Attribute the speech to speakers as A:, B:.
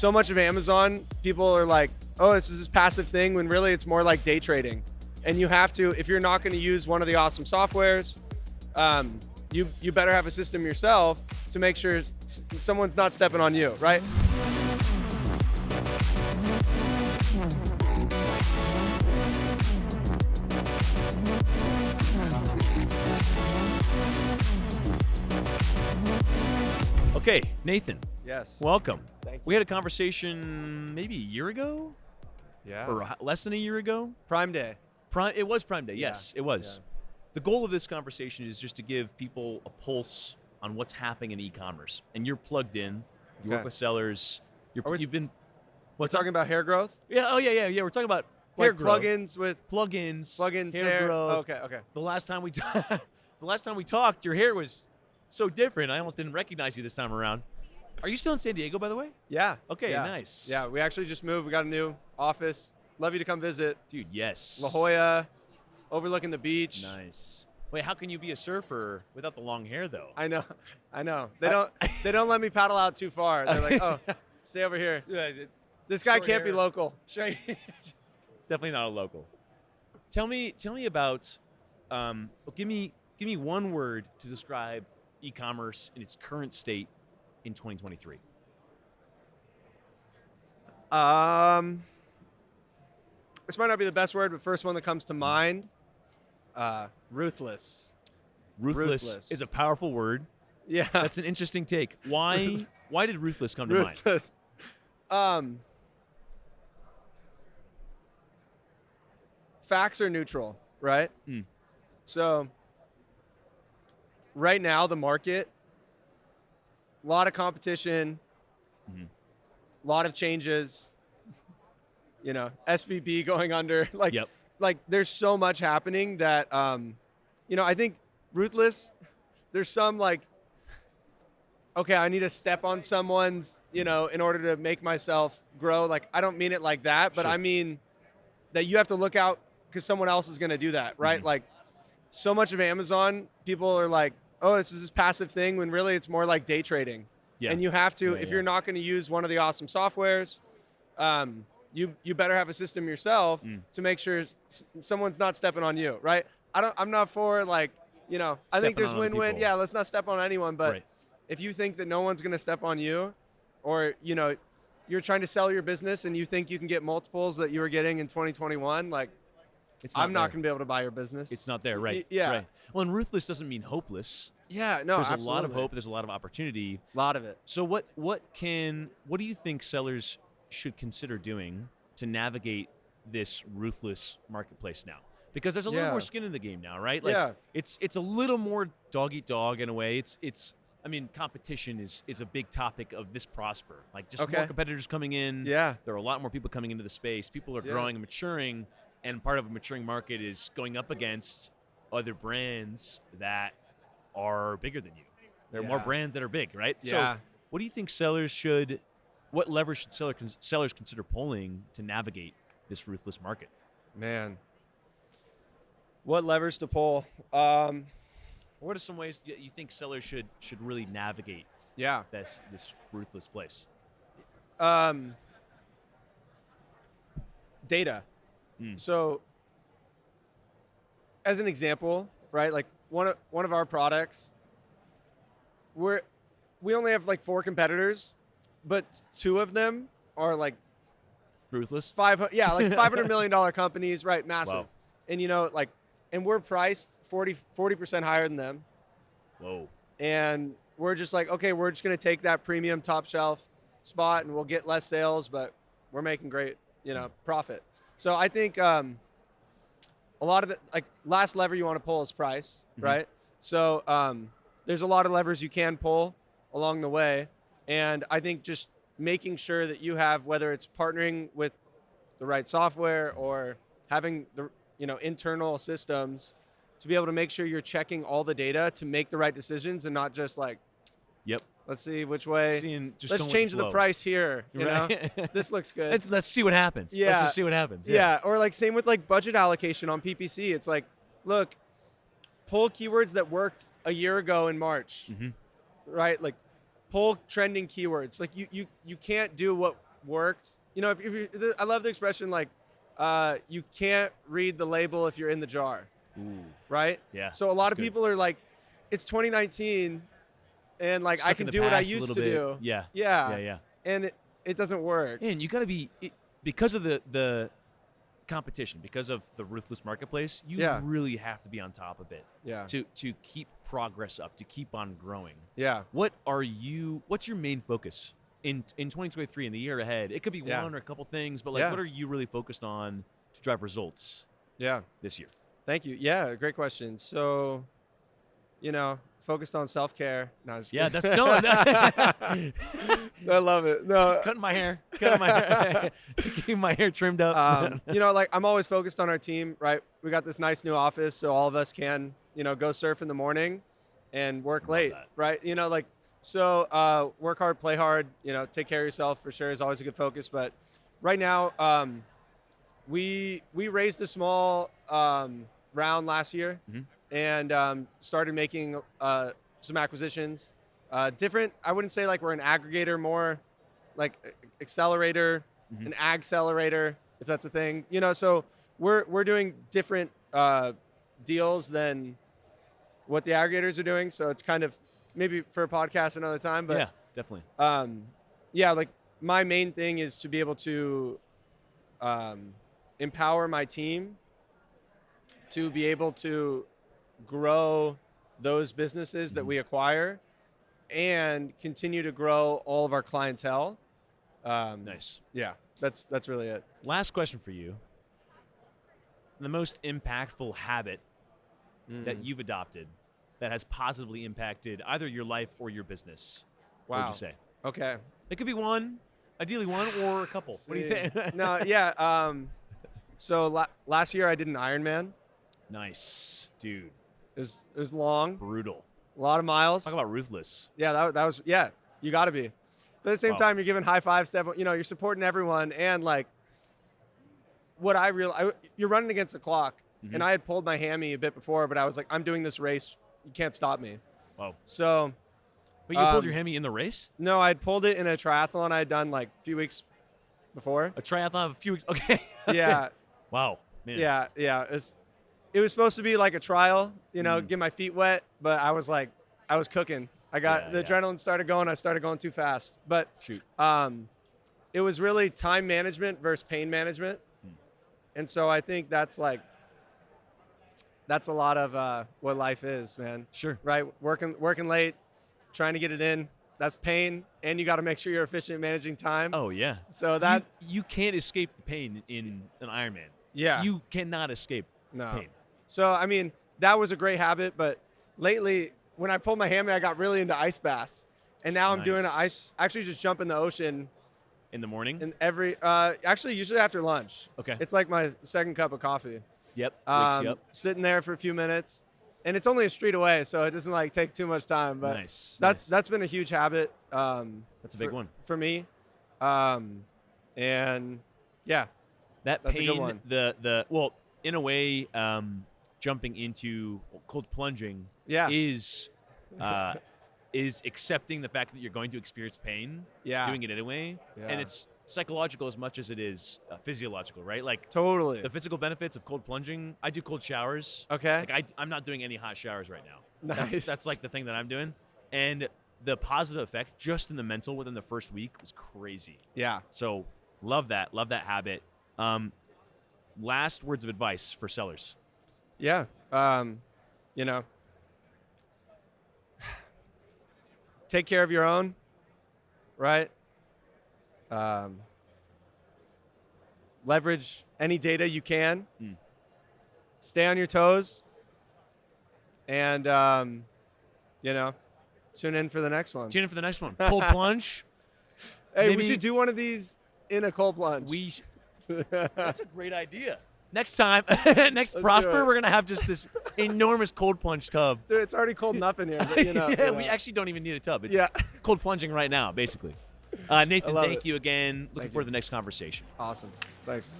A: so much of Amazon, people are like, oh, this is this passive thing, when really it's more like day trading. And you have to, if you're not going to use one of the awesome softwares, you better have a system yourself to make sure someone's not stepping on you, right?
B: Okay, Nathan.
A: Yes.
B: Welcome.
A: Thank you.
B: We had a conversation maybe a year ago,
A: Yeah.
B: or less than a year ago.
A: Prime Day.
B: It was Prime Day.
A: Yeah.
B: Yes, it was.
A: Yeah.
B: The goal of this conversation is just to give people a pulse on what's happening in e-commerce. And you're plugged in. You
A: Okay.
B: work with sellers. You've been.
A: We're talking about hair growth?
B: Yeah. Oh yeah. We're talking about hair
A: Like
B: growth.
A: plugins with
B: Plugins.
A: hair
B: growth.
A: Okay.
B: The last time we talked, your hair was so different. I almost didn't recognize you this time around. Are you still in San Diego, by the way?
A: Yeah.
B: Okay,
A: yeah.
B: nice.
A: Yeah, we actually just moved. We got a new office. Love you to come visit.
B: Dude, yes.
A: La Jolla, overlooking the beach.
B: Nice. Wait, how can you be a surfer without the long hair, though?
A: I know. They don't let me paddle out too far. They're like, oh, stay over here. This guy
B: Short
A: can't be
B: hair.
A: local.
B: Sure. Definitely not a local. Tell me about. Give me one word to describe e-commerce in its current state in 2023.
A: This might not be the best word, but first one that comes to mind, ruthless.
B: Ruthless is a powerful word.
A: Yeah.
B: That's an interesting take. Why did ruthless come to mind?
A: Ruthless. Facts are neutral, right?
B: Mm.
A: So right now, the market, a lot of competition,
B: Mhm.
A: a lot of changes, SVB going under.
B: Yep.
A: Like there's so much happening that, I think ruthless, there's some like, okay, I need to step on someone's, in order to make myself grow. Like, I don't mean it like that, but
B: Sure.
A: I mean that you have to look out because someone else is going to do that, right?
B: Mhm.
A: Like, so much of Amazon, people are like, oh, this is this passive thing, when really it's more like day trading.
B: Yeah.
A: And you have to,
B: Yeah,
A: if
B: yeah.
A: you're not going to use one of the awesome softwares, you better have a system yourself to make sure someone's not stepping on you, right? I'm not for like, I think
B: Stepping
A: there's
B: on other
A: win-win.
B: people.
A: Yeah, let's not step on anyone, but
B: Right.
A: if you think that no one's going to step on you, or you're trying to sell your business and you think you can get multiples that you were getting in 2021, like I'm not going to be able to buy your business.
B: It's not there, right?
A: Yeah.
B: Right. Well, and ruthless doesn't mean hopeless.
A: Yeah, no,
B: There's
A: absolutely.
B: a lot of hope. There's a lot of opportunity.
A: A lot of it.
B: So what do you think sellers should consider doing to navigate this ruthless marketplace now? Because there's a little
A: Yeah.
B: more skin in the game now, right? Like
A: Yeah.
B: it's a little more dog eat dog in a way. Competition is a big topic of this prosper. Like just
A: Okay.
B: more competitors coming in.
A: Yeah.
B: There are a lot more people coming into the space. People are
A: Yeah.
B: growing and maturing, and part of a maturing market is going up against other brands that are bigger than you. There are more
A: Yeah.
B: brands that are big, right?
A: Yeah.
B: So what do you think what levers should sellers consider pulling to navigate this ruthless market?
A: Man. What levers to pull?
B: What are some ways you think sellers should really navigate
A: Yeah.
B: this ruthless place?
A: Data.
B: Mm.
A: So, as an example, right? Like one of our products, we only have like 4 competitors, but 2 of them are like
B: Ruthless?
A: $500 million companies, right? Massive.
B: Wow.
A: And and we're priced 40% higher than them.
B: Whoa.
A: And we're just like, okay, we're just going to take that premium top shelf spot and we'll get less sales, but we're making great, profit. So I think a lot of the last lever you want to pull is price,
B: Mhm.
A: right? So there's a lot of levers you can pull along the way. And I think just making sure that you have, whether it's partnering with the right software or having the internal systems to be able to make sure you're checking all the data to make the right decisions and not just like,
B: Yep.
A: let's see which way.
B: Just
A: Let's
B: going with
A: change the
B: flow.
A: price here.
B: Right.
A: This looks good.
B: Let's see what happens.
A: Yeah.
B: Let's just see what happens.
A: Yeah. Or like same with like budget allocation on PPC. It's like, look, pull keywords that worked a year ago in March,
B: Mhm.
A: right? Like pull trending keywords. Like you can't do worked. You know, I love the expression like, you can't read the label if you're in the jar,
B: Ooh.
A: right?
B: Yeah.
A: So a lot
B: that's
A: of
B: good.
A: people are like, it's 2019, and like
B: Stuck
A: I
B: in
A: can
B: the
A: do what I
B: past a
A: used
B: little
A: to
B: bit.
A: do.
B: Yeah.
A: Yeah.
B: Yeah.
A: And it doesn't work.
B: And you got to be because of the competition, because of the ruthless marketplace. You
A: Yeah.
B: really have to be on top of it.
A: Yeah.
B: To keep progress up, to keep on growing.
A: Yeah.
B: What's your main focus in 2023 in the year ahead? It could be
A: Yeah.
B: one or a couple things, but like,
A: Yeah.
B: what are you really focused on to drive results
A: Yeah.
B: this year?
A: Thank you. Yeah, great question. So, you know, focused on self-care. No, just
B: Yeah,
A: kidding.
B: that's no.
A: I love it. No,
B: Cutting my hair, keeping my hair trimmed up.
A: you know, like I'm always focused on our team, right? We got this nice new office, so all of us can, you know, go surf in the morning and work late,
B: that.
A: right? You know, like, so work hard, play hard, you know, take care of yourself for sure is always a good focus. But right now, we raised a small round last year and started making some acquisitions. Different, I wouldn't say like we're an aggregator, more like accelerator, an accelerator, if that's a thing. You know, so we're doing different deals than what the aggregators are doing. So it's kind of maybe for a podcast another time. But
B: yeah, definitely.
A: yeah, like my main thing is to be able to empower my team to be able to grow those businesses that we acquire and continue to grow all of our clientele.
B: Nice.
A: Yeah, that's really it.
B: Last question for you. The most impactful habit that you've adopted that has positively impacted either your life or your business.
A: Wow.
B: What would you say?
A: Okay.
B: It could be one, ideally one, or a couple. What do you think?
A: No, yeah. So last year I did an Ironman.
B: Nice, dude.
A: It was long,
B: Brutal.
A: a lot of miles.
B: Talk about ruthless.
A: Yeah, that was, yeah, you got to be. But at the same
B: Wow.
A: time, you're giving high fives to everyone. You know, you're supporting everyone. And like, what I realized, you're running against the clock. And I had pulled my hammy a bit before, but I was like, I'm doing this race. You can't stop me.
B: Wow.
A: So.
B: But you pulled your hammy in the race?
A: No, I'd pulled it in a triathlon I had done like a few weeks before.
B: A triathlon a few weeks. Okay.
A: Yeah.
B: Wow. Man.
A: Yeah. It was supposed to be like a trial, you know, get my feet wet, but I was cooking. I got the adrenaline started going. I started going too fast. But
B: shoot.
A: It was really time management versus pain management. And so I think that's a lot of what life is, man.
B: Sure.
A: Right? Working late, trying to get it in. That's pain, and you got to make sure you're efficient at managing time.
B: Oh yeah.
A: So that
B: you can't escape the pain in an Ironman.
A: Yeah.
B: You cannot escape pain.
A: So I mean, that was a great habit, but lately when I pulled my hammy, I got really into ice baths, and now I'm doing actually just jump in the ocean
B: in the morning.
A: And actually usually after lunch.
B: Okay.
A: It's like my second cup of coffee.
B: Yep.
A: Sitting there for a few minutes. And it's only a street away, so it doesn't like take too much time. But that's been a huge habit.
B: That's a big one
A: for me. And yeah,
B: that's
A: pain, a good one.
B: Well, in a way, jumping into cold plunging is accepting the fact that you're going to experience pain. Yeah. Doing it anyway, and it's psychological as much as it is physiological, right? Like
A: totally
B: the physical benefits of cold plunging. I do cold showers.
A: Okay.
B: Like I'm not doing any hot showers right now.
A: Nice.
B: That's like the thing that I'm doing, and the positive effect just in the mental within the first week was crazy.
A: Yeah.
B: So love that habit. Last words of advice for sellers.
A: Yeah. You know, take care of your own, right? Leverage any data you can. Stay on your toes. And, you know, tune in for the next one.
B: Tune in for the next one. Cold plunge.
A: Hey, maybe we should do one of these in a cold plunge.
B: That's a great idea. Next time, Prosper, we're going to have just this enormous cold plunge tub.
A: Dude, it's already cold enough in here. But, you know,
B: we actually don't even need a tub. It's cold plunging right now, basically. Nathan, thank you again. Looking forward to the next conversation.
A: Awesome. Thanks.